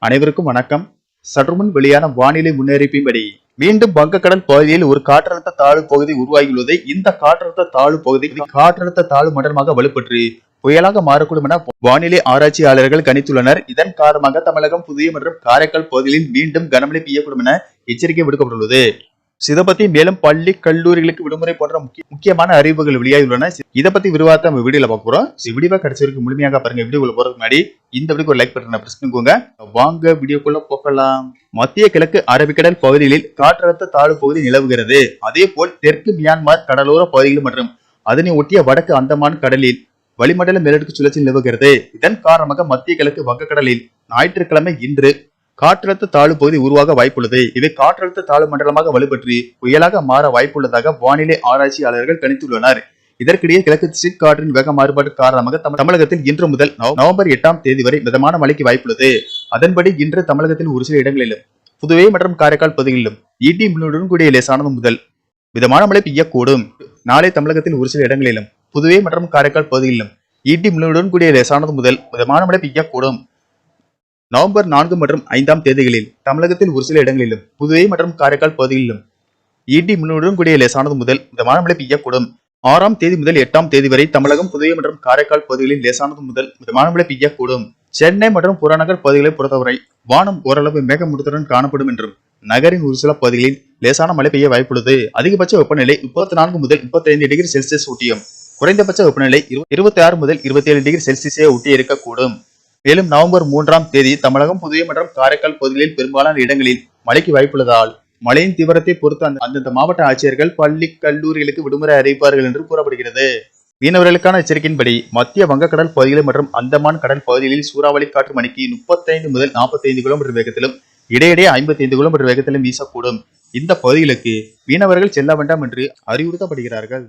அனைவருக்கும் வணக்கம். சற்றுமுன் வெளியான வானிலை முன்னறிவிப்பின்படி மீண்டும் வங்கக்கடல் பகுதியில் ஒரு காற்றழுத்த தாழ்வு பகுதி உருவாகியுள்ளது. இந்த காற்றழுத்த தாழ்வு பகுதி காற்றழுத்த தாழ்வு மண்டலமாக வலுப்பெற்று புயலாக மாறக்கூடும் என வானிலை ஆராய்ச்சியாளர்கள் கணித்துள்ளனர். இதன் காரணமாக தமிழகம், புதுவை மற்றும் காரைக்கால் பகுதிகளில் மீண்டும் கனமழை பெய்யக்கூடும் என எச்சரிக்கை விடுக்கப்பட்டுள்ளது. இதை பத்தி மேலும் பள்ளி, கல்லூரிகளுக்கு விடுமுறை போன்ற முக்கியமான அறிவிப்புகள் வெளியாகியுள்ளன. இதை பத்தி விரிவாக நம்ம வீடியோல பார்க்க போறோம். வீடியோ கடைசி வரைக்கும் முழுமையாக பாருங்க. வீடியோக்குள்ள போறதுக்கு முன்னாடி இந்த வீடியோக்கு ஒரு லைக் பட்டனை பிரஸ் பண்ணிக்கோங்க. வாங்க வீடியோக்குள்ள போகலாம். மத்திய கிழக்கு அரபிக்கடல் பகுதிகளில் காற்றழுத்த தாழ்வு பகுதி நிலவுகிறது. அதே போல் தெற்கு மியான்மர் கடலோர பகுதிகள் மற்றும் அதனை ஒட்டிய வடக்கு அந்தமான் கடலில் வளிமண்டல மேலடுக்கு சுழற்சி நிலவுகிறது. இதன் காரணமாக மத்திய கிழக்கு வங்கக்கடலில் ஞாயிற்றுக்கிழமை இன்று காற்றழுத்த தாழ்வு பகுதி உருவாக வாய்ப்புள்ளது. இவை காற்றழுத்த தாழ்வு மண்டலமாக வலுப்பெற்று புயலாக மாற வாய்ப்புள்ளதாக வானிலை ஆராய்ச்சியாளர்கள் கணித்துள்ளனர். இதற்கிடையே கிழக்கு திசை காற்றின் வேக மாறுபாடு காரணமாக தமிழகத்தில் இன்று முதல் நவம்பர் 8ஆம் தேதி வரை மிதமான மழைக்கு வாய்ப்புள்ளது. அதன்படி இன்று தமிழகத்தில் ஒரு சில இடங்களிலும், புதுவை மற்றும் காரைக்கால் பகுதிகளிலும் இடி மின்னலுடன் கூடிய லேசானது முதல் மிதமான மழை பெய்யக்கூடும். நாளை தமிழகத்தில் ஒரு சில இடங்களிலும், புதுவை மற்றும் காரைக்கால் பகுதிகளிலும் இடி மின்னலுடன் கூடிய லேசானது முதல் மிதமான மழை பெய்யக்கூடும். நவம்பர் 4 மற்றும் 5ஆம் தேதிகளில் தமிழகத்தில் ஒரு சில இடங்களிலும், புதுவை மற்றும் காரைக்கால் பகுதிகளிலும் இடி மின்னலுடன் கூடிய லேசானது முதல் மிதமான மழை பெய்யக்கூடும். 6ஆம் தேதி முதல் 8ஆம் தேதி வரை தமிழகம், புதுவை மற்றும் காரைக்கால் பகுதிகளில் லேசானது முதல் மிதமான மழை பெய்யக்கூடும். சென்னை மற்றும் புறநகர் பகுதிகளை பொறுத்தவரை வானம் ஓரளவு மேகமூட்டத்துடன் காணப்படும் என்றும் நகரின் ஒரு சில பகுதிகளில் லேசான மழை பெய்ய வாய்ப்புள்ளது. அதிகபட்ச வெப்பநிலை 34 முதல் 35 டிகிரி செல்சியஸ் ஊட்டியும், குறைந்தபட்ச வெப்பநிலை 26 முதல் 27 டிகிரி செல்சியஸை ஒட்டி இருக்கக்கூடும். மேலும் நவம்பர் 3ஆம் தேதி தமிழகம், புதுவை மற்றும் காரைக்கால் பகுதிகளில் பெரும்பாலான இடங்களில் மழைக்கு வாய்ப்புள்ளதால் மழையின் தீவிரத்தை பொறுத்து அந்தந்த மாவட்ட ஆட்சியர்கள் பள்ளி, கல்லூரிகளுக்கு விடுமுறை அறிவிப்பார்கள் என்று கூறப்படுகிறது. மீனவர்களுக்கான எச்சரிக்கையின்படி மத்திய வங்கக்கடல் பகுதிகள் மற்றும் அந்தமான் கடல் பகுதிகளில் சூறாவளி காற்று மணிக்கு 35 முதல் 45 கிலோமீட்டர் வேகத்திலும் இடையிடையே 55 கிலோமீட்டர் வேகத்திலும் வீசக்கூடும். இந்த பகுதிகளுக்கு மீனவர்கள் செல்ல வேண்டாம் என்று அறிவுறுத்தப்படுகிறார்கள்.